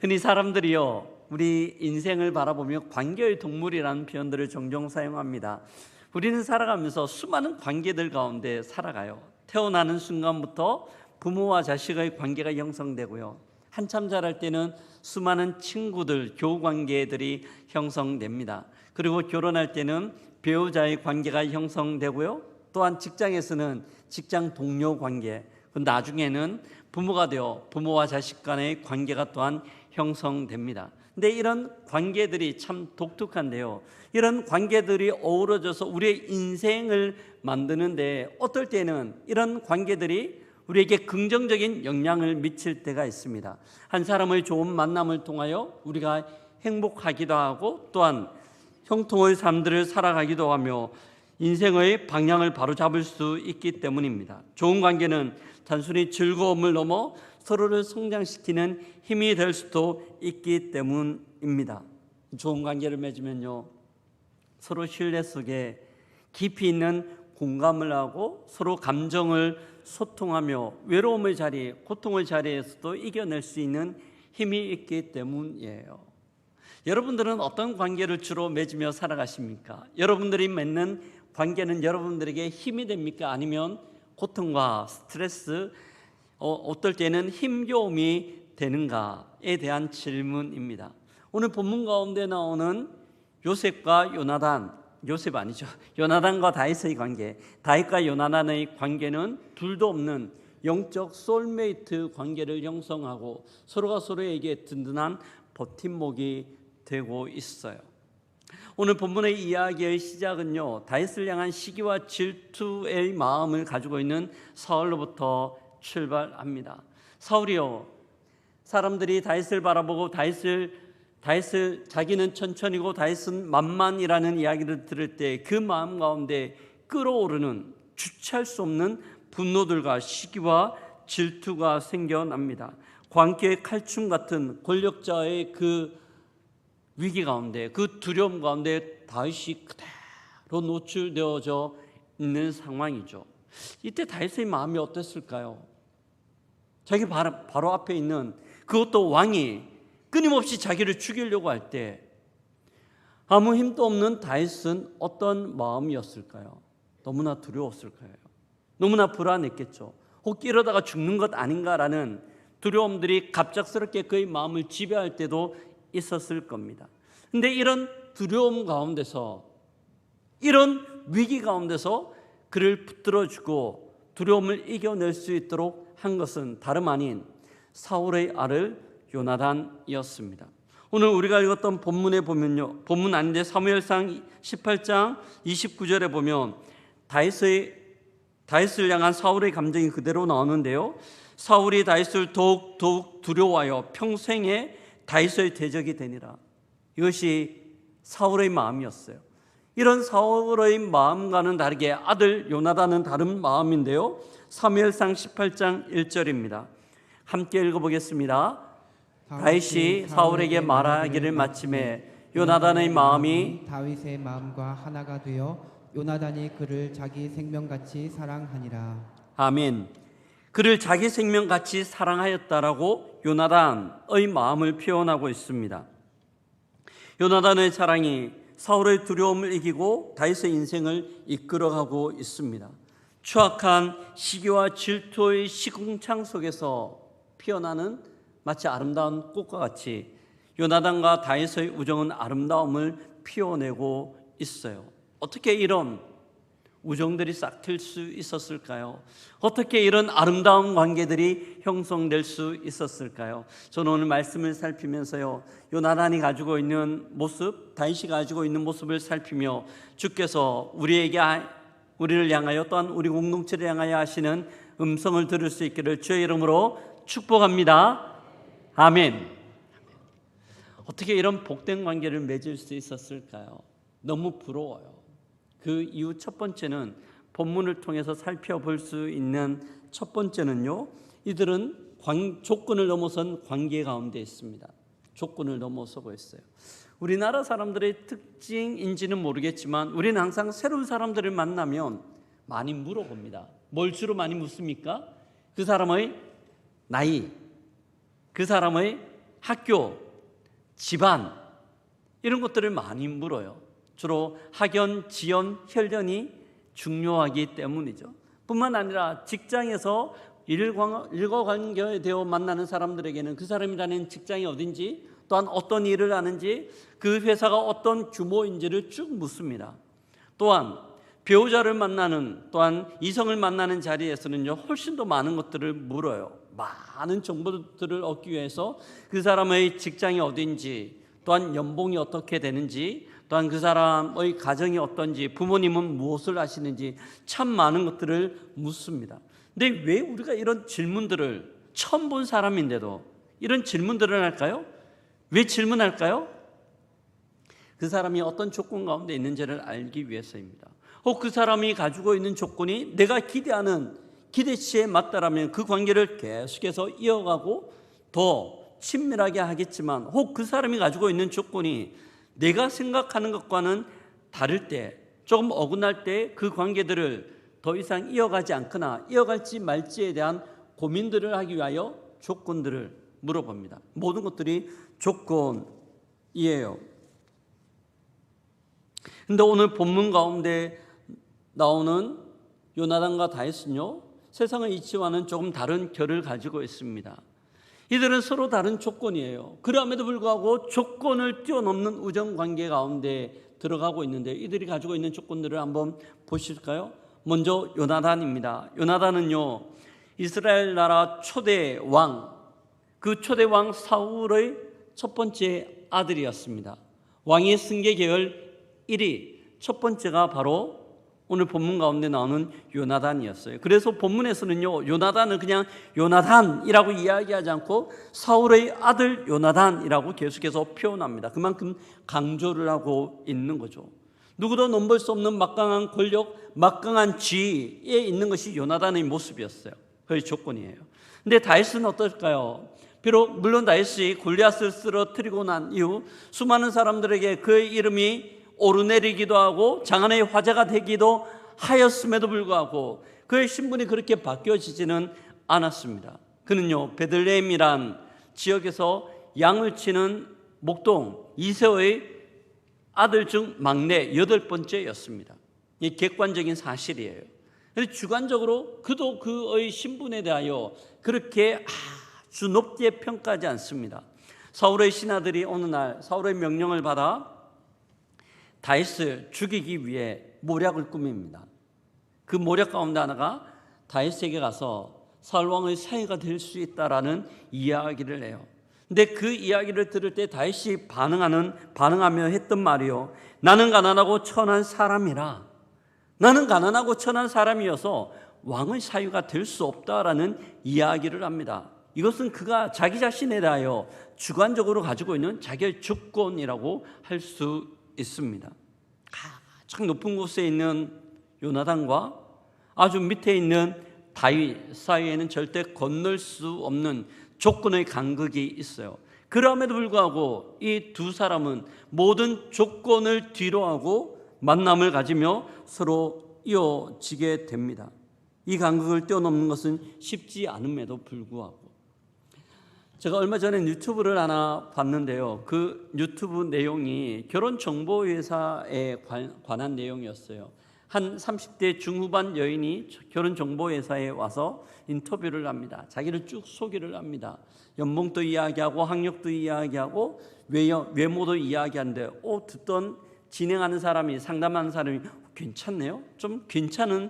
흔히 사람들이요, 우리 인생을 바라보며 관계의 동물이라는 표현들을 종종 사용합니다. 우리는 살아가면서 수많은 관계들 가운데 살아가요. 태어나는 순간부터 부모와 자식의 관계가 형성되고요, 한참 자랄 때는 수많은 친구들, 교우 관계들이 형성됩니다. 그리고 결혼할 때는 배우자의 관계가 형성되고요, 또한 직장에서는 직장 동료 관계, 나중에는 부모가 되어 부모와 자식 간의 관계가 또한 형성됩니다. 근데 이런 관계들이 참 독특한데요, 이런 관계들이 어우러져서 우리의 인생을 만드는데 어떨 때는 이런 관계들이 우리에게 긍정적인 영향을 미칠 때가 있습니다. 한 사람의 좋은 만남을 통하여 우리가 행복하기도 하고, 또한 형통의 삶들을 살아가기도 하며 인생의 방향을 바로잡을 수 있기 때문입니다. 좋은 관계는 단순히 즐거움을 넘어 서로를 성장시키는 힘이 될 수도 있기 때문입니다. 좋은 관계를 맺으면요, 서로 신뢰 속에 깊이 있는 공감을 하고 서로 감정을 소통하며 외로움의 자리, 고통의 자리에서도 이겨낼 수 있는 힘이 있기 때문이에요. 여러분들은 어떤 관계를 주로 맺으며 살아가십니까? 여러분들이 맺는 관계는 여러분들에게 힘이 됩니까? 아니면 고통과 스트레스, 어떨 때는 힘겨움이 되는가에 대한 질문입니다. 오늘 본문 가운데 나오는 요셉과 요나단과 다윗의 관계, 다윗과 요나단의 관계는 둘도 없는 영적 소울메이트 관계를 형성하고 서로가 서로에게 든든한 버팀목이 되고 있어요. 오늘 본문의 이야기의 시작은요, 다윗을 향한 시기와 질투의 마음을 가지고 있는 사울로부터 출발합니다. 사울이요, 사람들이 다윗을 바라보고 다윗을 자기는 천천히고 다윗은 만만이라는 이야기를 들을 때 그 마음 가운데 끓어오르는 주체할 수 없는 분노들과 시기와 질투가 생겨납니다. 광기의 칼춤 같은 권력자의 그 위기 가운데, 그 두려움 가운데 다윗이 그대로 노출되어져 있는 상황이죠. 이때 다윗의 마음이 어땠을까요? 자기 바로 앞에 있는 그것도 왕이 끊임없이 자기를 죽이려고 할 때 아무 힘도 없는 다윗은 어떤 마음이었을까요? 너무나 두려웠을 거예요. 너무나 불안했겠죠. 혹 이러다가 죽는 것 아닌가라는 두려움들이 갑작스럽게 그의 마음을 지배할 때도 있었을 겁니다. 근데 이런 두려움 가운데서, 이런 위기 가운데서 그를 붙들어주고 두려움을 이겨낼 수 있도록 한 것은 다름 아닌 사울의 아들 요나단이었습니다. 오늘 우리가 읽었던 본문에 보면요, 본문 아닌데 사무엘상 18장 29절에 보면 다윗을 향한 사울의 감정이 그대로 나오는데요, 사울이 다윗을 더욱 두려워하여 평생에 다윗의 대적이 되니라. 이것이 사울의 마음이었어요. 이런 사울의 마음과는 다르게 아들 요나단은 다른 마음인데요, 사무엘상 18장 1절입니다. 함께 읽어보겠습니다. 다윗이 사울에게 말하기를 마침에 요나단의 마음이 다윗의 마음과 하나가 되어 요나단이 그를 자기 생명같이 사랑하니라. 아멘. 그를 자기 생명같이 사랑하였다라고 요나단의 마음을 표현하고 있습니다. 요나단의 사랑이 사울의 두려움을 이기고 다윗의 인생을 이끌어가고 있습니다. 추악한 시기와 질투의 시궁창 속에서 피어나는 마치 아름다운 꽃과 같이 요나단과 다윗의 우정은 아름다움을 피워내고 있어요. 어떻게 이런 우정들이 싹 틀 수 있었을까요? 어떻게 이런 아름다운 관계들이 형성될 수 있었을까요? 저는 오늘 말씀을 살피면서요, 요나단이 가지고 있는 모습, 다윗이 가지고 있는 모습을 살피며 주께서 우리를 향하여 또한 우리 공동체를 향하여 하시는 음성을 들을 수 있기를 주의 이름으로 축복합니다. 아멘. 어떻게 이런 복된 관계를 맺을 수 있었을까요? 너무 부러워요. 그 이유 첫 번째는, 본문을 통해서 살펴볼 수 있는 첫 번째는요, 이들은 조건을 넘어선 관계 가운데 있습니다. 조건을 넘어서고 있어요. 우리나라 사람들의 특징인지는 모르겠지만 우리는 항상 새로운 사람들을 만나면 많이 물어봅니다. 뭘 주로 많이 묻습니까? 그 사람의 나이, 그 사람의 학교, 집안 이런 것들을 많이 물어요. 주로 학연, 지연, 혈연이 중요하기 때문이죠. 뿐만 아니라 직장에서 일과 관계되어 만나는 사람들에게는 그 사람이 다니는 직장이 어딘지, 또한 어떤 일을 하는지, 그 회사가 어떤 규모인지를 쭉 묻습니다. 또한 배우자를 만나는, 또한 이성을 만나는 자리에서는요, 훨씬 더 많은 것들을 물어요. 많은 정보들을 얻기 위해서 그 사람의 직장이 어딘지, 또한 연봉이 어떻게 되는지, 또한 그 사람의 가정이 어떤지, 부모님은 무엇을 하시는지 참 많은 것들을 묻습니다. 근데 왜 우리가 이런 질문들을, 처음 본 사람인데도 이런 질문들을 할까요? 왜 질문할까요? 그 사람이 어떤 조건 가운데 있는지를 알기 위해서입니다. 혹 그 사람이 가지고 있는 조건이 내가 기대하는 기대치에 맞다라면 그 관계를 계속해서 이어가고 더 친밀하게 하겠지만, 혹 그 사람이 가지고 있는 조건이 내가 생각하는 것과는 다를 때, 조금 어긋날 때 그 관계들을 더 이상 이어가지 않거나 이어갈지 말지에 대한 고민들을 하기 위하여 조건들을 물어봅니다. 모든 것들이 조건이에요. 근데 오늘 본문 가운데 나오는 요나단과 다윗은요, 세상의 이치와는 조금 다른 결을 가지고 있습니다. 이들은 서로 다른 조건이에요. 그럼에도 불구하고 조건을 뛰어넘는 우정관계 가운데 들어가고 있는데, 이들이 가지고 있는 조건들을 한번 보실까요? 먼저 요나단입니다. 요나단은요, 이스라엘 나라 초대 왕, 그 초대 왕 사울의 첫 번째 아들이었습니다. 왕의 승계 계열 1위, 첫 번째가 바로 오늘 본문 가운데 나오는 요나단이었어요. 그래서 본문에서는요, 요나단을 그냥 요나단이라고 이야기하지 않고 사울의 아들 요나단이라고 계속해서 표현합니다. 그만큼 강조를 하고 있는 거죠. 누구도 넘볼 수 없는 막강한 권력, 막강한 지위에 있는 것이 요나단의 모습이었어요. 그의 조건이에요. 근데 다윗은 어떨까요? 비록 물론 다윗이 골리앗을 쓰러뜨리고 난 이후 수많은 사람들에게 그의 이름이 오르내리기도 하고 장안의 화제가 되기도 하였음에도 불구하고 그의 신분이 그렇게 바뀌어지지는 않았습니다. 그는요, 베들레헴이란 지역에서 양을 치는 목동 이새의 아들 중 막내 8번째였습니다. 이 객관적인 사실이에요. 그런데 주관적으로 그도 그의 신분에 대하여 그렇게 아주 높게 평가하지 않습니다. 사울의 신하들이 어느 날 사울의 명령을 받아 다윗을 죽이기 위해 모략을 꾸밉니다. 그 모략 가운데 하나가 다윗에게 가서 사울 왕의 사위가 될 수 있다라는 이야기를 해요. 근데 그 이야기를 들을 때 다윗이 반응하며 했던 말이요, 나는 가난하고 천한 사람이라, 나는 가난하고 천한 사람이어서 왕의 사위가 될 수 없다라는 이야기를 합니다. 이것은 그가 자기 자신에 대하여 주관적으로 가지고 있는 자기의 주권이라고 할 수 있습니다. 가장 높은 곳에 있는 요나단과 아주 밑에 있는 다윗 사이에는 절대 건널 수 없는 조건의 간극이 있어요. 그럼에도 불구하고 이 두 사람은 모든 조건을 뒤로하고 만남을 가지며 서로 이어지게 됩니다. 이 간극을 뛰어넘는 것은 쉽지 않음에도 불구하고, 제가 얼마 전에 유튜브를 하나 봤는데요, 그 유튜브 내용이 결혼정보회사에 관한 내용이었어요. 한 30대 중후반 여인이 결혼정보회사에 와서 인터뷰를 합니다. 자기를 쭉 소개를 합니다. 연봉도 이야기하고 학력도 이야기하고 외모도 이야기하는데 듣던 진행하는 사람이, 상담하는 사람이 괜찮네요? 좀 괜찮은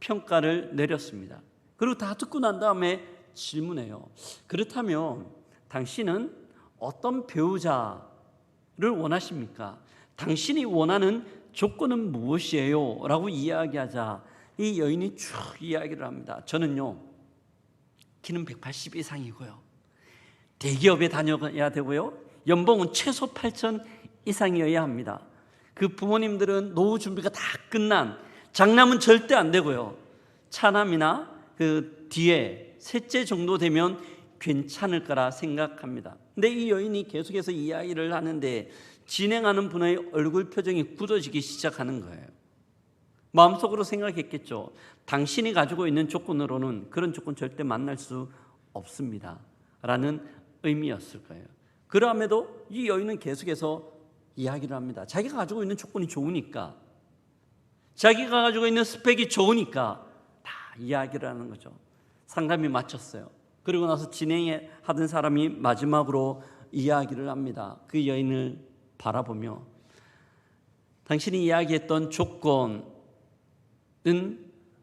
평가를 내렸습니다. 그리고 다 듣고 난 다음에 질문해요. 그렇다면 당신은 어떤 배우자를 원하십니까? 당신이 원하는 조건은 무엇이에요? 라고 이야기하자 이 여인이 쭉 이야기를 합니다. 저는요, 키는 180 이상이고요, 대기업에 다녀야 되고요, 연봉은 최소 8천 이상이어야 합니다. 그 부모님들은 노후 준비가 다 끝난, 장남은 절대 안 되고요, 차남이나 그 뒤에 셋째 정도 되면 괜찮을 거라 생각합니다. 근데 이 여인이 계속해서 이야기를 하는데 진행하는 분의 얼굴 표정이 굳어지기 시작하는 거예요. 마음속으로 생각했겠죠. 당신이 가지고 있는 조건으로는 그런 조건 절대 만날 수 없습니다 라는 의미였을 거예요. 그럼에도 이 여인은 계속해서 이야기를 합니다. 자기가 가지고 있는 조건이 좋으니까, 자기가 가지고 있는 스펙이 좋으니까 다 이야기를 하는 거죠. 상담이 마쳤어요. 그리고 나서 진행하던 사람이 마지막으로 이야기를 합니다. 그 여인을 바라보며 당신이 이야기했던 조건은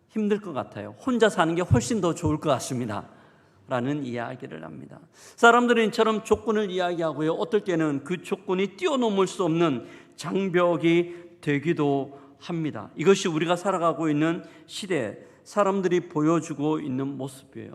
힘들 것 같아요. 혼자 사는 게 훨씬 더 좋을 것 같습니다. 라는 이야기를 합니다. 사람들은 이처럼 조건을 이야기하고요. 어떨 때는 그 조건이 뛰어넘을 수 없는 장벽이 되기도 합니다. 이것이 우리가 살아가고 있는 시대, 사람들이 보여주고 있는 모습이에요.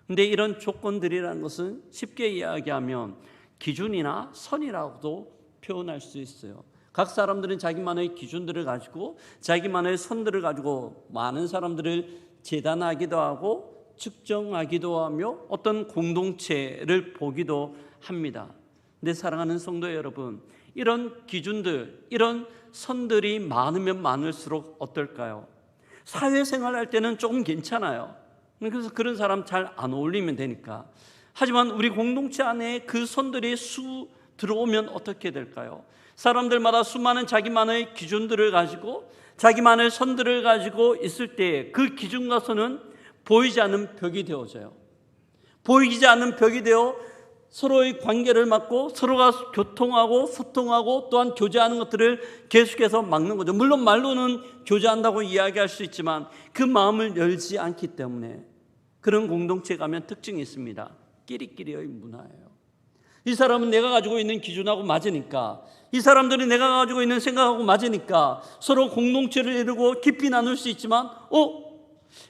근데 이런 조건들이라는 것은 쉽게 이야기하면 기준이나 선이라고도 표현할 수 있어요. 각 사람들은 자기만의 기준들을 가지고 자기만의 선들을 가지고 많은 사람들을 재단하기도 하고 측정하기도 하며 어떤 공동체를 보기도 합니다. 근데 사랑하는 성도 여러분, 이런 기준들, 이런 선들이 많으면 많을수록 어떨까요? 사회생활할 때는 조금 괜찮아요. 그래서 그런 사람 잘 안 어울리면 되니까. 하지만 우리 공동체 안에 그 선들이 들어오면 어떻게 될까요? 사람들마다 수많은 자기만의 기준들을 가지고 자기만의 선들을 가지고 있을 때 그 기준과 선은 보이지 않는 벽이 되어져요. 보이지 않는 벽이 되어 서로의 관계를 막고 서로가 교통하고 소통하고 또한 교제하는 것들을 계속해서 막는 거죠. 물론 말로는 교제한다고 이야기할 수 있지만 그 마음을 열지 않기 때문에 그런 공동체에 가면 특징이 있습니다. 끼리끼리의 문화예요. 이 사람은 내가 가지고 있는 기준하고 맞으니까, 이 사람들이 내가 가지고 있는 생각하고 맞으니까 서로 공동체를 이루고 깊이 나눌 수 있지만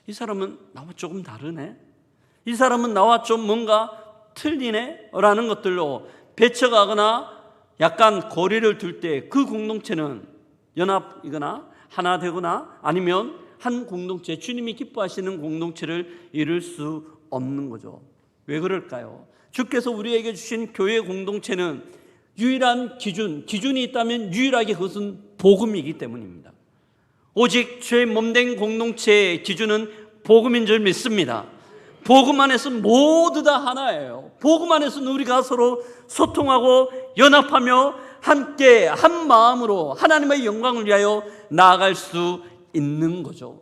이 사람은 나와 조금 다르네, 이 사람은 나와 좀 뭔가 틀리네 라는 것들로 배척하거나 약간 거리를 둘 때 그 공동체는 연합이거나 하나 되거나 아니면 한 공동체, 주님이 기뻐하시는 공동체를 이룰 수 없는 거죠. 왜 그럴까요? 주께서 우리에게 주신 교회 공동체는 유일한 기준이 있다면 유일하게 그것은 복음이기 때문입니다. 오직 죄 몸된 공동체의 기준은 복음인 줄 믿습니다. 복음 안에서 모두 다 하나예요. 복음 안에서는 우리가 서로 소통하고 연합하며 함께 한 마음으로 하나님의 영광을 위하여 나아갈 수 있는 거죠.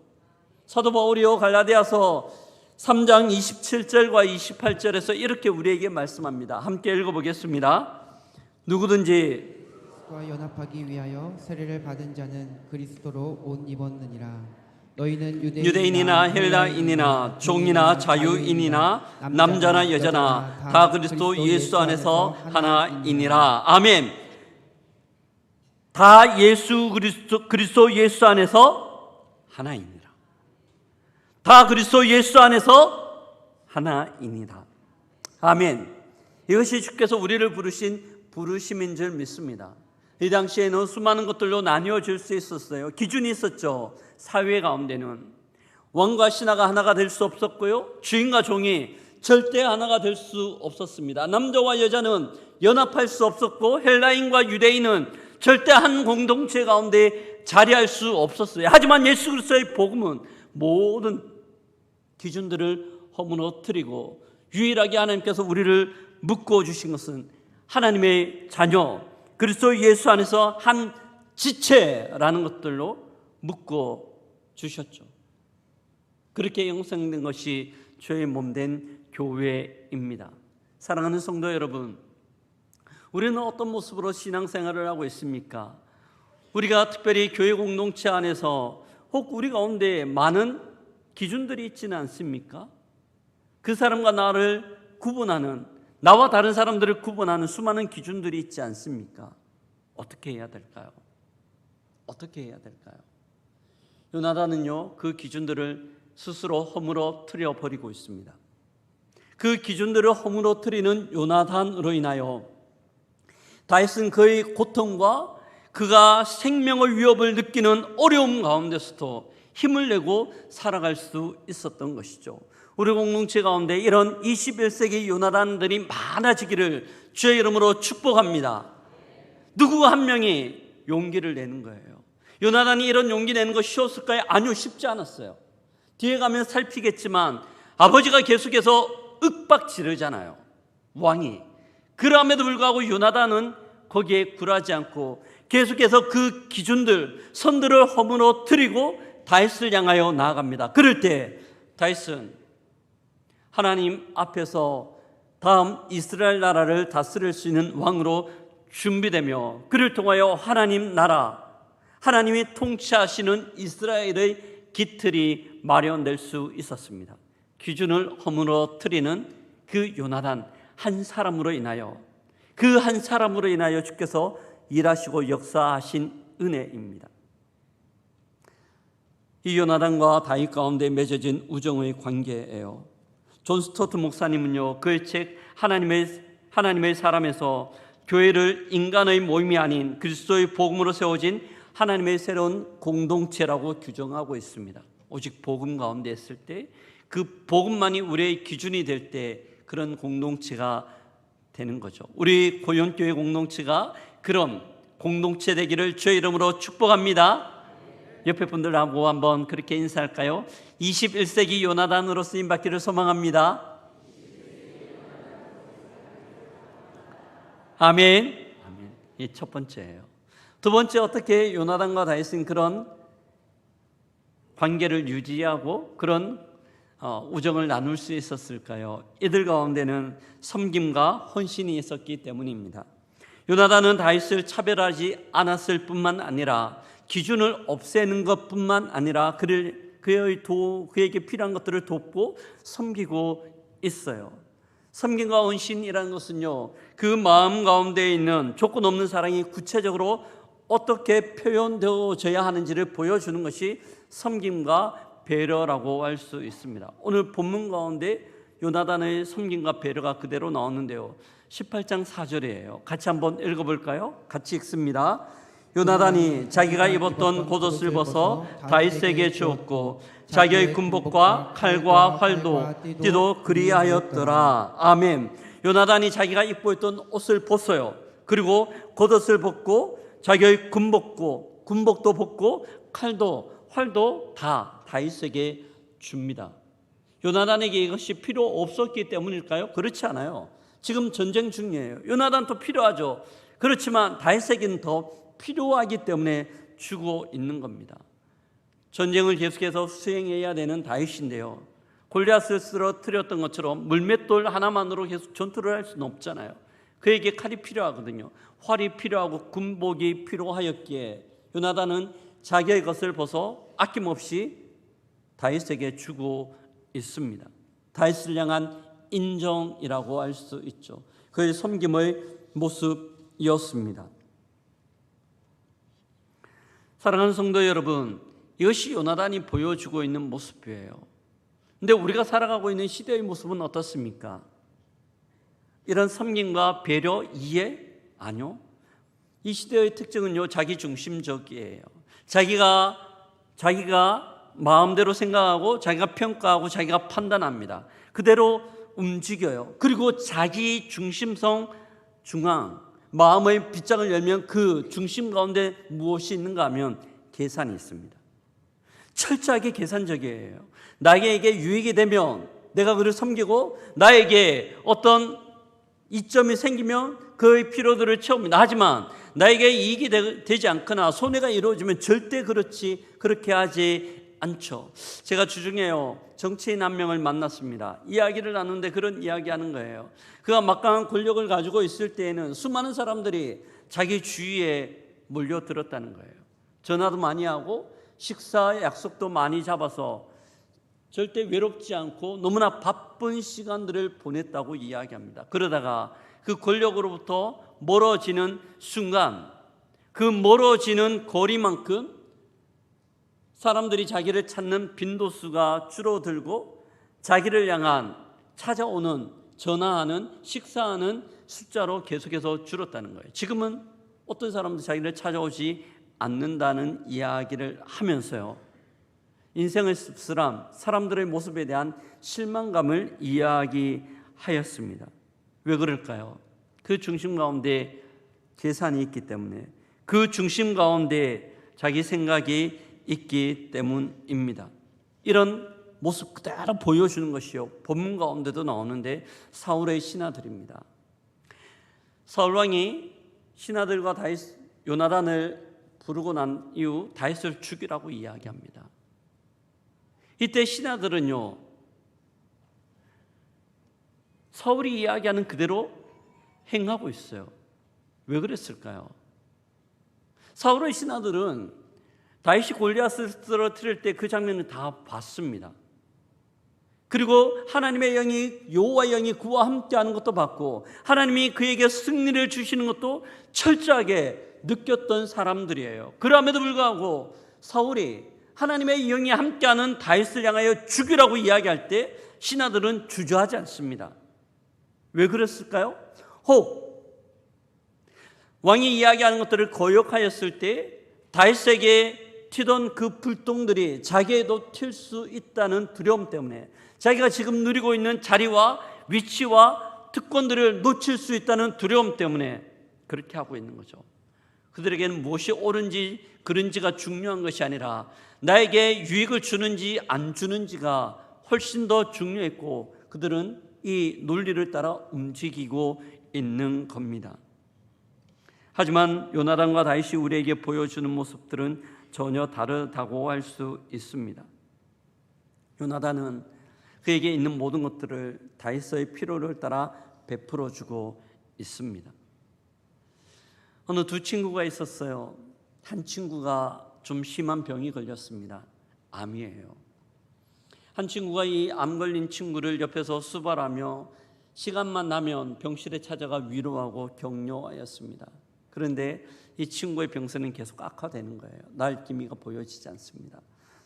사도 바울이요 갈라디아서 3장 27절과 28절에서 이렇게 우리에게 말씀합니다. 함께 읽어보겠습니다. 누구든지 과 연합하기 위하여 세례를 받은 자는 그리스도로 옷 입었느니라. 너희는 유대인이나 헬라인이나 종이나 자유인이나 남자나 여자나 다 그리스도 예수 안에서 하나이니라. 아멘. 다 그리스도 예수 안에서 하나이니라. 다 그리스도 예수 안에서 하나이니라. 아멘. 이것이 주께서 우리를 부르신 부르심인 줄 믿습니다. 이 당시에는 수많은 것들로 나뉘어질 수 있었어요. 기준이 있었죠. 사회 가운데는 왕과 신하가 하나가 될 수 없었고요, 주인과 종이 절대 하나가 될 수 없었습니다. 남자와 여자는 연합할 수 없었고 헬라인과 유대인은 절대 한 공동체 가운데 자리할 수 없었어요. 하지만 예수 그리스도의 복음은 모든 기준들을 허물어뜨리고 유일하게 하나님께서 우리를 묶어주신 것은 하나님의 자녀 그리스도 예수 안에서 한 지체라는 것들로 묶어주셨죠. 그렇게 형성된 것이 죄의 몸된 교회입니다. 사랑하는 성도 여러분, 우리는 어떤 모습으로 신앙생활을 하고 있습니까? 우리가 특별히 교회 공동체 안에서 혹 우리 가운데 많은 기준들이 있지는 않습니까? 그 사람과 나를 구분하는, 나와 다른 사람들을 구분하는 수많은 기준들이 있지 않습니까? 어떻게 해야 될까요? 어떻게 해야 될까요? 요나단은요, 그 기준들을 스스로 허물어뜨려 버리고 있습니다. 그 기준들을 허물어뜨리는 요나단으로 인하여 다윗은 그의 고통과 그가 생명의 위협을 느끼는 어려움 가운데서도 힘을 내고 살아갈 수 있었던 것이죠. 우리 공동체 가운데 이런 21세기 요나단들이 많아지기를 주의 이름으로 축복합니다. 누구 한 명이 용기를 내는 거예요. 요나단이 이런 용기 내는 거 쉬웠을까요? 아니요, 쉽지 않았어요. 뒤에 가면 살피겠지만 아버지가 계속해서 윽박 지르잖아요. 왕이. 그럼에도 불구하고 요나단은 거기에 굴하지 않고 계속해서 그 기준들, 선들을 허물어뜨리고 다윗을 향하여 나아갑니다. 그럴 때 다윗은 하나님 앞에서 다음 이스라엘 나라를 다스릴 수 있는 왕으로 준비되며, 그를 통하여 하나님 나라, 하나님이 통치하시는 이스라엘의 기틀이 마련될 수 있었습니다. 기준을 허물어뜨리는 그 요나단 한 사람으로 인하여, 그 한 사람으로 인하여 주께서 일하시고 역사하신 은혜입니다. 이 요나단과 다윗 가운데 맺어진 우정의 관계예요. 존 스토트 목사님은요, 그의 책 하나님의 사람에서 교회를 인간의 모임이 아닌 그리스도의 복음으로 세워진 하나님의 새로운 공동체라고 규정하고 있습니다. 오직 복음 가운데 있을 때, 그 복음만이 우리의 기준이 될 때 그런 공동체가 되는 거죠. 우리 고연교회 공동체가 그런 공동체 되기를 주의 이름으로 축복합니다. 옆에 분들하고 한번 그렇게 인사할까요? 21세기 요나단으로 쓰임받기를 소망합니다. 아멘. 아멘. 이 첫 번째예요. 두 번째, 어떻게 요나단과 다윗은 그런 관계를 유지하고 그런 우정을 나눌 수 있었을까요? 이들 가운데는 섬김과 헌신이 있었기 때문입니다. 요나단은 다윗을 차별하지 않았을 뿐만 아니라 기준을 없애는 것뿐만 아니라 그에게 필요한 것들을 돕고 섬기고 있어요. 섬김과 헌신이라는 것은요, 그 마음 가운데 있는 조건 없는 사랑이 구체적으로 어떻게 표현되어져야 하는지를 보여주는 것이 섬김과 배려라고 할 수 있습니다. 오늘 본문 가운데 요나단의 섬김과 배려가 그대로 나오는데요, 18장 4절이에요. 같이 한번 읽어볼까요? 같이 읽습니다. 요나단이 자기가 입었던 겉옷을 벗어 다윗에게 주었고 자기의 군복과 칼과 활도 띠도 그리하였더라. 아멘. 요나단이 자기가 입고 있던 옷을 벗어요. 그리고 겉옷을 벗고 자기의 군복도 벗고 칼도 활도 다 다윗에게 줍니다. 요나단에게 이것이 필요 없었기 때문일까요? 그렇지 않아요. 지금 전쟁 중이에요. 요나단도 필요하죠. 그렇지만 다윗에게는 더 필요하기 때문에 주고 있는 겁니다. 전쟁을 계속해서 수행해야 되는 다윗인데요, 골리앗을 쓰러뜨렸던 것처럼 물맷돌 하나만으로 계속 전투를 할 수는 없잖아요. 그에게 칼이 필요하거든요. 활이 필요하고 군복이 필요하였기에 요나단은 자기의 것을 벗어 아낌없이 다윗에게 주고 있습니다. 다윗을 향한 인정이라고 할 수 있죠. 그의 섬김의 모습이었습니다. 사랑하는 성도 여러분, 이것이 요나단이 보여주고 있는 모습이에요. 근데 우리가 살아가고 있는 시대의 모습은 어떻습니까? 이런 섬김과 배려, 이해? 아니요. 이 시대의 특징은요, 자기 중심적이에요. 자기가 마음대로 생각하고 자기가 평가하고 자기가 판단합니다. 그대로 움직여요. 그리고 자기 중심성 중앙, 마음의 빗장을 열면 그 중심 가운데 무엇이 있는가 하면 계산이 있습니다. 철저하게 계산적이에요. 나에게 유익이 되면 내가 그를 섬기고, 나에게 어떤 이점이 생기면 그의 필요들을 채웁니다. 하지만 나에게 이익이 되지 않거나 손해가 이루어지면 절대 그렇게 하지 않죠. 제가 주중에요, 정치인 한 명을 만났습니다. 이야기를 나누는데 그런 이야기하는 거예요. 그가 막강한 권력을 가지고 있을 때에는 수많은 사람들이 자기 주위에 몰려들었다는 거예요. 전화도 많이 하고 식사 약속도 많이 잡아서 절대 외롭지 않고 너무나 바쁜 시간들을 보냈다고 이야기합니다. 그러다가 그 권력으로부터 멀어지는 순간, 그 멀어지는 거리만큼 사람들이 자기를 찾는 빈도수가 줄어들고 자기를 향한 찾아오는, 전화하는, 식사하는 숫자로 계속해서 줄었다는 거예요. 지금은 어떤 사람도 자기를 찾아오지 않는다는 이야기를 하면서요, 인생의 씁쓸함, 사람들의 모습에 대한 실망감을 이야기하였습니다. 왜 그럴까요? 그 중심 가운데 계산이 있기 때문에, 그 중심 가운데 자기 생각이 있기 때문입니다. 이런 모습 그대로 보여주는 것이요, 본문 가운데도 나오는데 사울의 신하들입니다. 사울 왕이 신하들과 요나단을 부르고 난 이후 다윗을 죽이라고 이야기합니다. 이때 신하들은요, 사울이 이야기하는 그대로 행하고 있어요. 왜 그랬을까요? 사울의 신하들은 다윗이 골리앗을 쓰러뜨릴 때 그 장면을 다 봤습니다. 그리고 하나님의 영이, 여호와의 영이 그와 함께하는 것도 봤고, 하나님이 그에게 승리를 주시는 것도 철저하게 느꼈던 사람들이에요. 그럼에도 불구하고 사울이 하나님의 영이 함께하는 다윗을 향하여 죽이라고 이야기할 때 신하들은 주저하지 않습니다. 왜 그랬을까요? 혹 왕이 이야기하는 것들을 거역하였을 때 다윗에게 튀던 그 불똥들이 자기에도 튈 수 있다는 두려움 때문에, 자기가 지금 누리고 있는 자리와 위치와 특권들을 놓칠 수 있다는 두려움 때문에 그렇게 하고 있는 거죠. 그들에게는 무엇이 옳은지 그른지가 중요한 것이 아니라 나에게 유익을 주는지 안 주는지가 훨씬 더 중요했고, 그들은 이 논리를 따라 움직이고 있는 겁니다. 하지만 요나단과 다윗이 우리에게 보여주는 모습들은 전혀 다르다고 할 수 있습니다. 요나단은 그에게 있는 모든 것들을 다윗의 필요를 따라 베풀어주고 있습니다. 어느 두 친구가 있었어요. 한 친구가 좀 심한 병이 걸렸습니다. 암이에요. 한 친구가 이 암 걸린 친구를 옆에서 수발하며 시간만 나면 병실에 찾아가 위로하고 격려하였습니다. 그런데 이 친구의 병세는 계속 악화되는 거예요. 나을 기미가 보여지지 않습니다.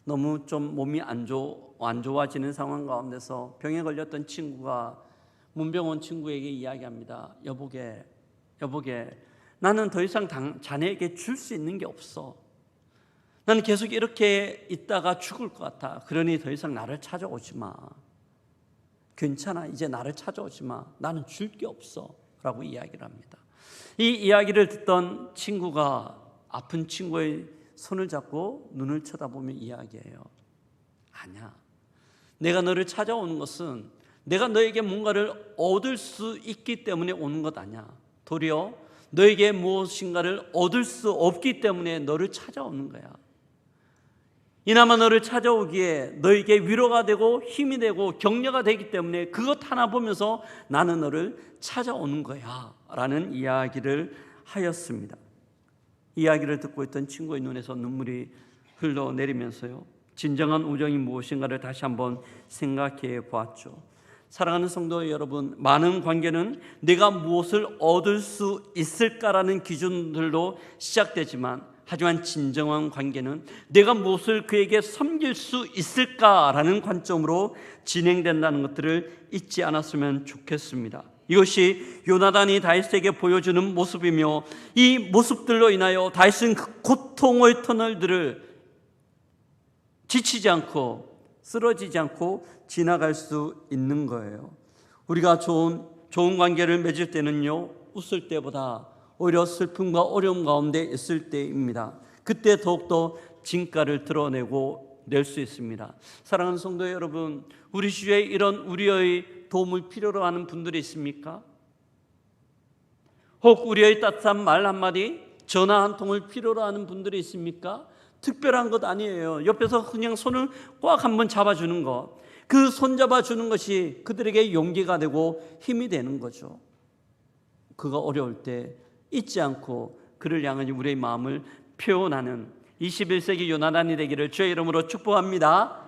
너무 좀 몸이 안 좋아지는 상황 가운데서 병에 걸렸던 친구가 문병원 친구에게 이야기합니다. 여보게, 나는 더 이상 자네에게 줄 수 있는 게 없어. 나는 계속 이렇게 있다가 죽을 것 같아. 그러니 더 이상 나를 찾아오지 마. 괜찮아, 이제 나를 찾아오지 마. 나는 줄 게 없어 라고 이야기를 합니다. 이 이야기를 듣던 친구가 아픈 친구의 손을 잡고 눈을 쳐다보며 이야기해요. 아니야, 내가 너를 찾아오는 것은 내가 너에게 뭔가를 얻을 수 있기 때문에 오는 것 아니야. 도리어 너에게 무엇인가를 얻을 수 없기 때문에 너를 찾아오는 거야. 이나마 너를 찾아오기에 너에게 위로가 되고 힘이 되고 격려가 되기 때문에 그것 하나 보면서 나는 너를 찾아오는 거야 라는 이야기를 하였습니다. 이야기를 듣고 있던 친구의 눈에서 눈물이 흘러내리면서요, 진정한 우정이 무엇인가를 다시 한번 생각해 보았죠. 사랑하는 성도 여러분, 많은 관계는 내가 무엇을 얻을 수 있을까라는 기준들로 시작되지만, 하지만 진정한 관계는 내가 무엇을 그에게 섬길 수 있을까라는 관점으로 진행된다는 것들을 잊지 않았으면 좋겠습니다. 이것이 요나단이 다윗에게 보여주는 모습이며, 이 모습들로 인하여 다윗은 그 고통의 터널들을 지치지 않고 쓰러지지 않고 지나갈 수 있는 거예요. 우리가 좋은 관계를 맺을 때는요, 웃을 때보다 오히려 슬픔과 어려움 가운데 있을 때입니다. 그때 더욱더 진가를 드러내고 낼 수 있습니다. 사랑하는 성도 여러분, 우리 주위에 이런 우리의 도움을 필요로 하는 분들이 있습니까? 혹 우리의 따뜻한 말 한마디, 전화 한 통을 필요로 하는 분들이 있습니까? 특별한 것 아니에요. 옆에서 그냥 손을 꽉 한번 잡아주는 것, 그 손 잡아주는 것이 그들에게 용기가 되고 힘이 되는 거죠. 그가 어려울 때 잊지 않고 그를 향한 우리의 마음을 표현하는 21세기 요나단이 되기를 주의 이름으로 축복합니다.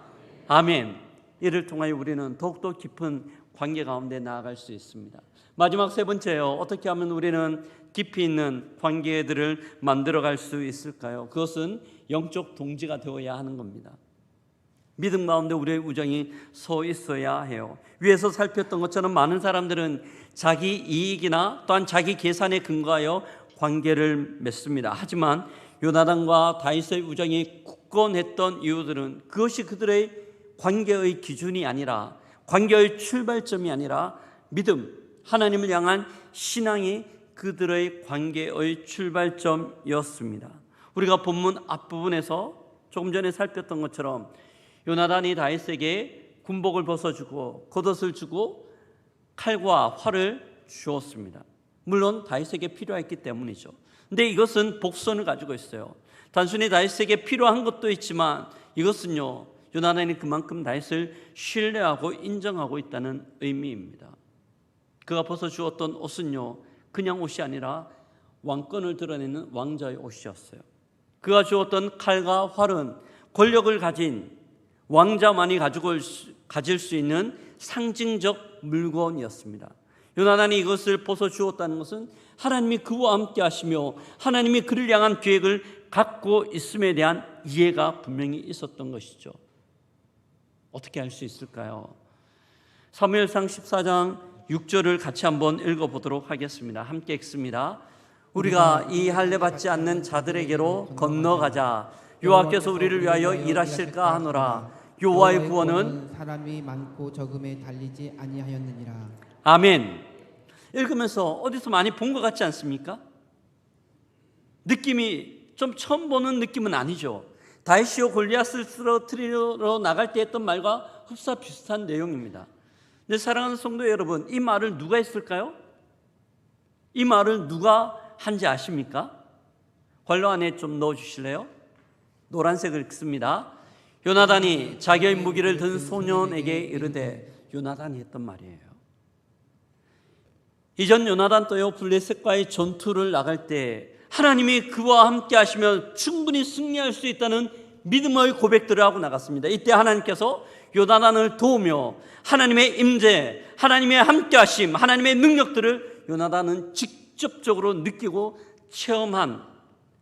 아멘. 이를 통하여 우리는 더욱더 깊은 관계 가운데 나아갈 수 있습니다. 마지막 세 번째요, 어떻게 하면 우리는 깊이 있는 관계들을 만들어갈 수 있을까요? 그것은 영적 동지가 되어야 하는 겁니다. 믿음 가운데 우리의 우정이 서 있어야 해요. 위에서 살폈던 것처럼 많은 사람들은 자기 이익이나 또한 자기 계산에 근거하여 관계를 맺습니다. 하지만 요나단과 다윗의 우정이 굳건했던 이유들은 그것이 그들의 관계의 기준이 아니라, 관계의 출발점이 아니라 믿음, 하나님을 향한 신앙이 그들의 관계의 출발점이었습니다. 우리가 본문 앞부분에서 조금 전에 살폈던 것처럼 요나단이 다윗에게 군복을 벗어주고 겉옷을 주고 칼과 활을 주었습니다. 물론 다윗에게 필요했기 때문이죠. 근데 이것은 복선을 가지고 있어요. 단순히 다윗에게 필요한 것도 있지만 이것은요, 요나단이 그만큼 다윗을 신뢰하고 인정하고 있다는 의미입니다. 그가 벗어주었던 옷은요, 그냥 옷이 아니라 왕권을 드러내는 왕자의 옷이었어요. 그가 주었던 칼과 활은 권력을 가진 왕자만이 가질 수 있는 상징적 물건이었습니다. 요나단이 이것을 벗어주었다는 것은 하나님이 그와 함께 하시며 하나님이 그를 향한 계획을 갖고 있음에 대한 이해가 분명히 있었던 것이죠. 어떻게 할 수 있을까요? 사무엘상 14장 6절을 같이 한번 읽어보도록 하겠습니다. 함께 읽습니다. 우리가 이 할례 받지 않는 자들에게로 건너가자. 여호와께서 우리를 위하여 일하실까 하노라. 여호와의 구원은 사람이 많고 적음에 달리지 아니하였느니라. 아멘. 읽으면서 어디서 많이 본 것 같지 않습니까? 느낌이 좀 처음 보는 느낌은 아니죠. 다윗이요 골리앗을 쓰러뜨리러 나갈 때 했던 말과 흡사 비슷한 내용입니다. 근데 사랑하는 성도 여러분, 이 말을 누가 했을까요? 이 말을 누가 한지 아십니까? 관로 안에 좀 넣어주실래요? 노란색을 읽습니다. 요나단이 자기의 무기를 든 소년에게 이르되, 요나단이 했던 말이에요. 이전 요나단 또요 블레셋과의 전투를 나갈 때 하나님이 그와 함께 하시면 충분히 승리할 수 있다는 믿음의 고백들을 하고 나갔습니다. 이때 하나님께서 요나단을 도우며 하나님의 임재, 하나님의 함께 하심, 하나님의 능력들을 요나단은 직접적으로 느끼고 체험한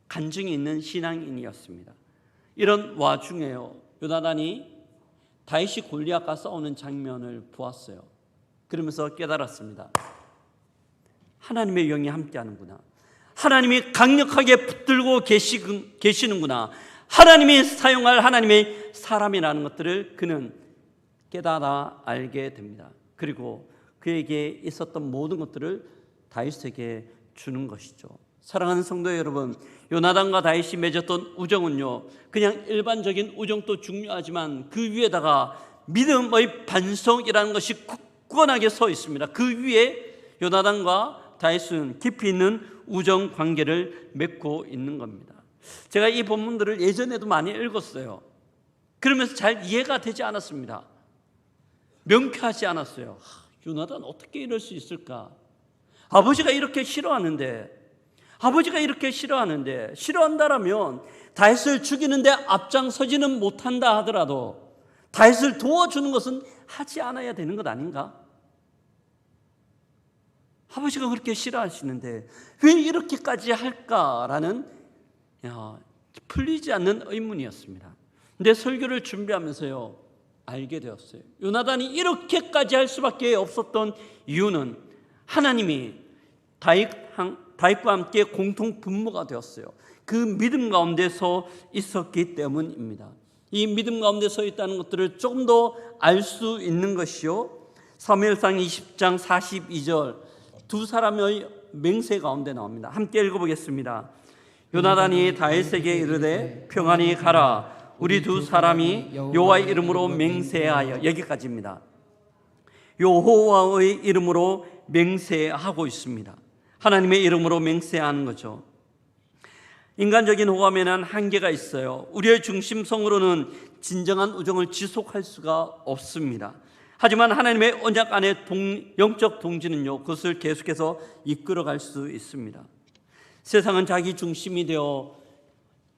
간증이 있는 신앙인이었습니다. 이런 와중에요, 요나단이 다윗이 골리앗과 싸우는 장면을 보았어요. 그러면서 깨달았습니다. 하나님의 영이 함께하는구나. 하나님이 강력하게 붙들고 계시는구나. 하나님이 사용할 하나님의 사람이라는 것들을 그는 깨달아 알게 됩니다. 그리고 그에게 있었던 모든 것들을 다윗에게 주는 것이죠. 사랑하는 성도 여러분, 요나단과 다윗이 맺었던 우정은요, 그냥 일반적인 우정도 중요하지만 그 위에다가 믿음의 반석이라는 것이 굳건하게 서 있습니다. 그 위에 요나단과 다윗은 깊이 있는 우정 관계를 맺고 있는 겁니다. 제가 이 본문들을 예전에도 많이 읽었어요. 그러면서 잘 이해가 되지 않았습니다. 명쾌하지 않았어요. 요나단 어떻게 이럴 수 있을까? 아버지가 이렇게 싫어하는데 싫어한다라면 다윗을 죽이는데 앞장서지는 못한다 하더라도 다윗을 도와주는 것은 하지 않아야 되는 것 아닌가? 아버지가 그렇게 싫어하시는데 왜 이렇게까지 할까라는 풀리지 않는 의문이었습니다. 근데 설교를 준비하면서요 알게 되었어요. 요나단이 이렇게까지 할 수밖에 없었던 이유는 하나님이 다윗과 함께 공통 분모가 되었어요. 그 믿음 가운데 서 있었기 때문입니다. 이 믿음 가운데 서 있다는 것들을 조금 더 알 수 있는 것이요, 사무엘상 20장 42절 두 사람의 맹세 가운데 나옵니다. 함께 읽어보겠습니다. 요나단이 다윗에게 이르되 평안히 가라. 우리 두 사람이 여호와의 이름으로 맹세하여, 여기까지입니다. 여호와의 이름으로 맹세하고 있습니다. 하나님의 이름으로 맹세하는 거죠. 인간적인 호감에는 한계가 있어요. 우리의 중심성으로는 진정한 우정을 지속할 수가 없습니다. 하지만 하나님의 언약 안에 영적 동지는요, 그것을 계속해서 이끌어갈 수 있습니다. 세상은 자기 중심이 되어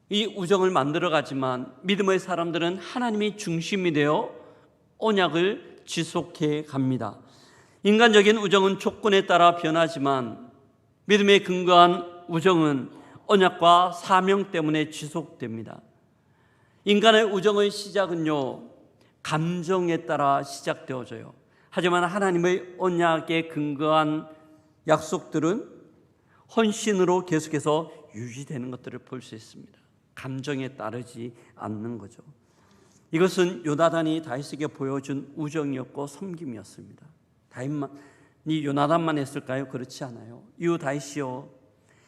이 우정을 만들어가지만 믿음의 사람들은 하나님이 중심이 되어 언약을 지속해 갑니다. 인간적인 우정은 조건에 따라 변하지만 믿음에 근거한 우정은 언약과 사명 때문에 지속됩니다. 인간의 우정의 시작은요, 감정에 따라 시작되어져요. 하지만 하나님의 언약에 근거한 약속들은 헌신으로 계속해서 유지되는 것들을 볼 수 있습니다. 감정에 따르지 않는 거죠. 이것은 요나단이 다윗에게 보여준 우정이었고 섬김이었습니다. 다윗만이 요나단만 했을까요? 그렇지 않아요. 이후 다윗이요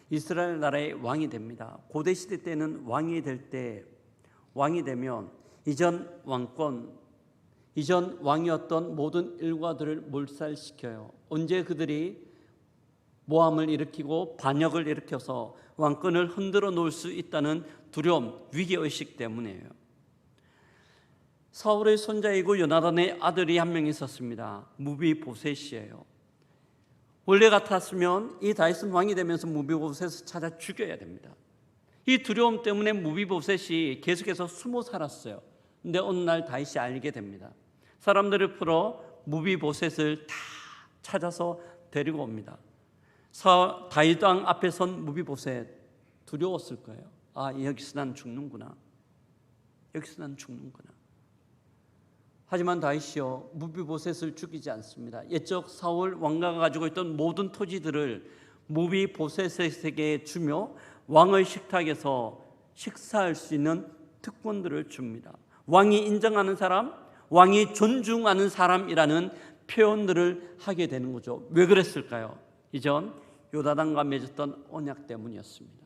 이스라엘 나라의 왕이 됩니다. 고대 시대 때는 왕이 되면 이전 왕이었던 모든 일과들을 몰살시켜요. 언제 그들이 모함을 일으키고 반역을 일으켜서 왕권을 흔들어 놓을 수 있다는 두려움, 위기의식 때문이에요. 사울의 손자이고 요나단의 아들이 한 명 있었습니다. 무비보셋이에요. 원래 같았으면 이 다윗은 왕이 되면서 무비보셋을 찾아 죽여야 됩니다. 이 두려움 때문에 무비보셋이 계속해서 숨어 살았어요. 근데 어느 날 다윗이 알게 됩니다. 사람들을 풀어 무비보셋을 다 찾아서 데리고 옵니다. 다윗 왕 앞에 선 무비보셋 두려웠을 거예요. 아, 여기서 난 죽는구나. 여기서 난 죽는구나. 하지만 다윗이요, 무비보셋을 죽이지 않습니다. 옛적 사울 왕가가 가지고 있던 모든 토지들을 무비보셋에게 주며 왕의 식탁에서 식사할 수 있는 특권들을 줍니다. 왕이 인정하는 사람, 왕이 존중하는 사람이라는 표현들을 하게 되는 거죠. 왜 그랬을까요? 이전 요나단과 맺었던 언약 때문이었습니다.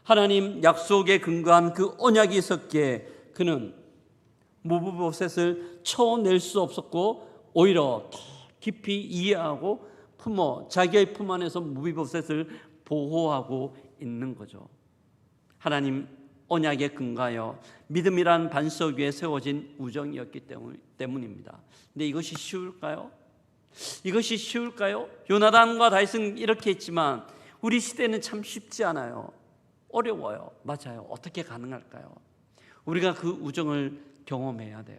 하나님 약속에 근거한 그 언약이 있었기에 그는 무비보셋을 쳐낼 수 없었고 오히려 더 깊이 이해하고 자기의 품 안에서 무비보셋을 보호하고 있는 거죠. 하나님 언약에 근거하여 믿음이란 반석 위에 세워진 우정이었기 때문입니다. 근데 이것이 쉬울까요? 이것이 쉬울까요? 요나단과 다윗은 이렇게 했지만 우리 시대는 참 쉽지 않아요. 어려워요. 맞아요. 어떻게 가능할까요? 우리가 그 우정을 경험해야 돼요.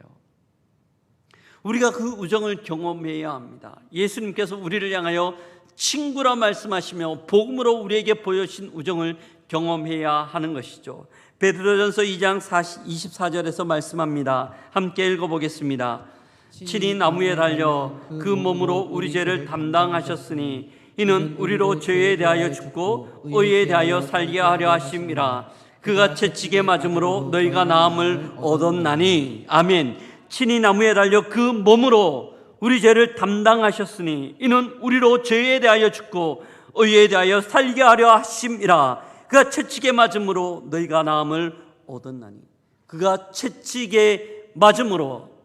우리가 그 우정을 경험해야 합니다. 예수님께서 우리를 향하여 친구라 말씀하시며 복음으로 우리에게 보여주신 우정을 경험해야 하는 것이죠. 베드로전서 2장 24절에서 말씀합니다. 함께 읽어보겠습니다. 친히 나무에 달려 그 몸으로 우리 죄를 담당하셨으니 이는 우리로 죄에 대하여 죽고 의에 대하여 살게 하려 하심이라. 그가 채찍에 맞음으로 너희가 나음을 얻었나니. 아멘. 친히 나무에 달려 그 몸으로 우리 죄를 담당하셨으니 이는 우리로 죄에 대하여 죽고 의에 대하여 살게 하려 하심이라. 그가 채찍에 맞음으로 너희가 나음을 얻었나니. 그가 채찍에 맞음으로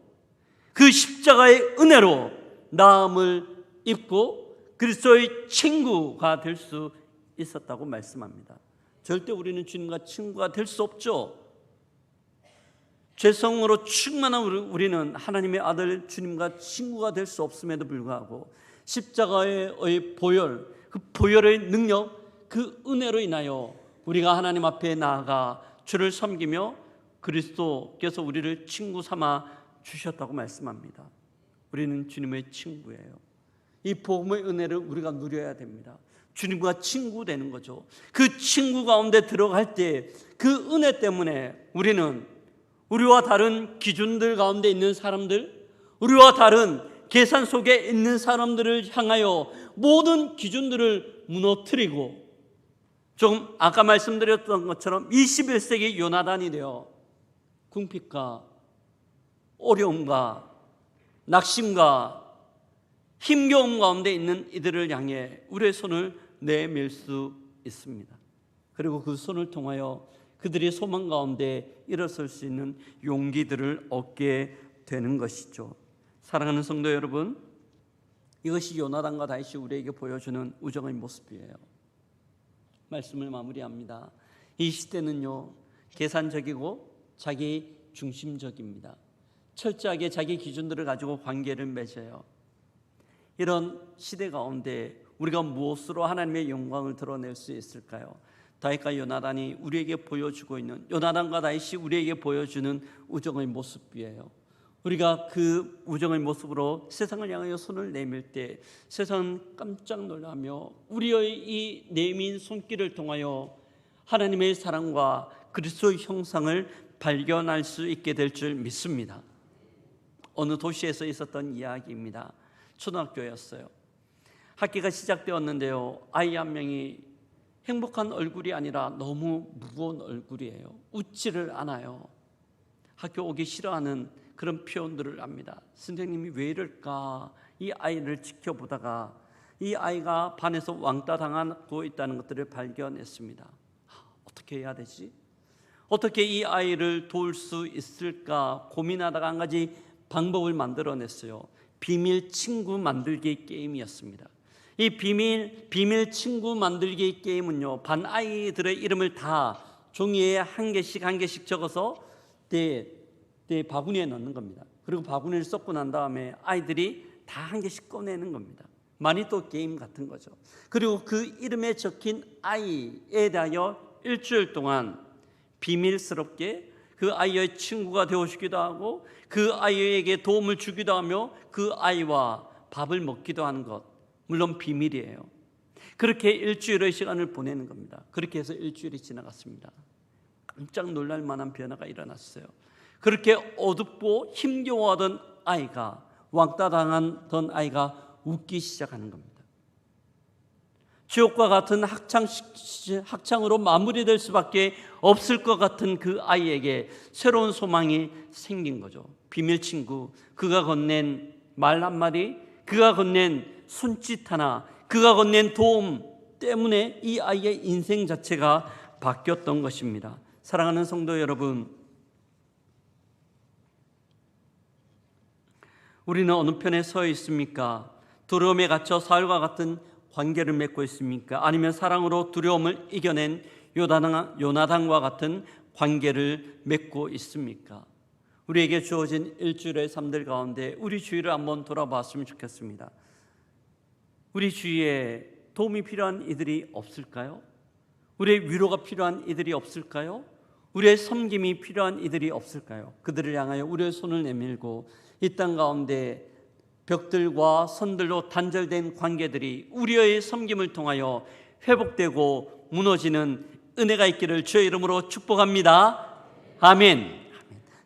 그 십자가의 은혜로 나음을 입고 그리스도의 친구가 될 수 있었다고 말씀합니다. 절대 우리는 주님과 친구가 될 수 없죠. 죄성으로 충만한 우리는 하나님의 아들 주님과 친구가 될 수 없음에도 불구하고 십자가의 보혈, 그 보혈의 능력, 그 은혜로 인하여 우리가 하나님 앞에 나아가 주를 섬기며 그리스도께서 우리를 친구 삼아 주셨다고 말씀합니다. 우리는 주님의 친구예요. 이 복음의 은혜를 우리가 누려야 됩니다. 주님과 친구 되는 거죠. 그 친구 가운데 들어갈 때 그 은혜 때문에 우리는 우리와 다른 기준들 가운데 있는 사람들, 우리와 다른 계산 속에 있는 사람들을 향하여 모든 기준들을 무너뜨리고, 조금 아까 말씀드렸던 것처럼 21세기 요나단이 되어 궁핍과 어려움과 낙심과 힘겨움 가운데 있는 이들을 향해 우리의 손을 내밀 수 있습니다. 그리고 그 손을 통하여 그들의 소망 가운데 일어설 수 있는 용기들을 얻게 되는 것이죠. 사랑하는 성도 여러분, 이것이 요나단과 다윗이 우리에게 보여주는 우정의 모습이에요. 말씀을 마무리합니다. 이 시대는요, 계산적이고 자기 중심적입니다. 철저하게 자기 기준들을 가지고 관계를 맺어요. 이런 시대 가운데 우리가 무엇으로 하나님의 영광을 드러낼 수 있을까요? 다윗과 요나단이 우리에게 보여주고 있는, 요나단과 다윗이 우리에게 보여주는 우정의 모습이에요. 우리가 그 우정의 모습으로 세상을 향하여 손을 내밀 때 세상은 깜짝 놀라며 우리의 이 내민 손길을 통하여 하나님의 사랑과 그리스도의 형상을 발견할 수 있게 될 줄 믿습니다. 어느 도시에서 있었던 이야기입니다. 초등학교였어요. 학기가 시작되었는데요, 아이 한 명이 행복한 얼굴이 아니라 너무 무거운 얼굴이에요. 웃지를 않아요. 학교 오기 싫어하는 그런 표현들을 합니다. 선생님이 왜 이럴까? 이 아이를 지켜보다가 이 아이가 반에서 왕따 당하고 있다는 것들을 발견했습니다. 어떻게 해야 되지? 어떻게 이 아이를 도울 수 있을까 고민하다가 한 가지 방법을 만들어냈어요. 비밀 친구 만들기 게임이었습니다. 이 비밀 친구 만들기 게임은요, 반 아이들의 이름을 다 종이에 한 개씩 적어서 내 바구니에 넣는 겁니다. 그리고 바구니를 썩고 난 다음에 아이들이 다 한 개씩 꺼내는 겁니다. 마니또 게임 같은 거죠. 그리고 그 이름에 적힌 아이에 대하여 일주일 동안 비밀스럽게 그 아이의 친구가 되어주기도 하고 그 아이에게 도움을 주기도 하며 그 아이와 밥을 먹기도 하는 것, 물론 비밀이에요. 그렇게 일주일의 시간을 보내는 겁니다. 그렇게 해서 일주일이 지나갔습니다. 깜짝 놀랄 만한 변화가 일어났어요. 그렇게 어둡고 힘겨워하던 아이가, 왕따 당하던 아이가 웃기 시작하는 겁니다. 지옥과 같은 학창으로 마무리될 수밖에 없을 것 같은 그 아이에게 새로운 소망이 생긴 거죠. 비밀 친구, 그가 건넨 말 한마디, 그가 건넨 손짓 하나, 그가 건넨 도움 때문에 이 아이의 인생 자체가 바뀌었던 것입니다. 사랑하는 성도 여러분, 우리는 어느 편에 서 있습니까? 두려움에 갇혀 사울과 같은 관계를 맺고 있습니까? 아니면 사랑으로 두려움을 이겨낸 요나단과 같은 관계를 맺고 있습니까? 우리에게 주어진 일주일의 삶들 가운데 우리 주위를 한번 돌아봤으면 좋겠습니다. 우리 주위에 도움이 필요한 이들이 없을까요? 우리의 위로가 필요한 이들이 없을까요? 우리의 섬김이 필요한 이들이 없을까요? 그들을 향하여 우리의 손을 내밀고 이 땅 가운데 벽들과 선들로 단절된 관계들이 우리의 섬김을 통하여 회복되고 무너지는 은혜가 있기를 주의 이름으로 축복합니다. 아멘.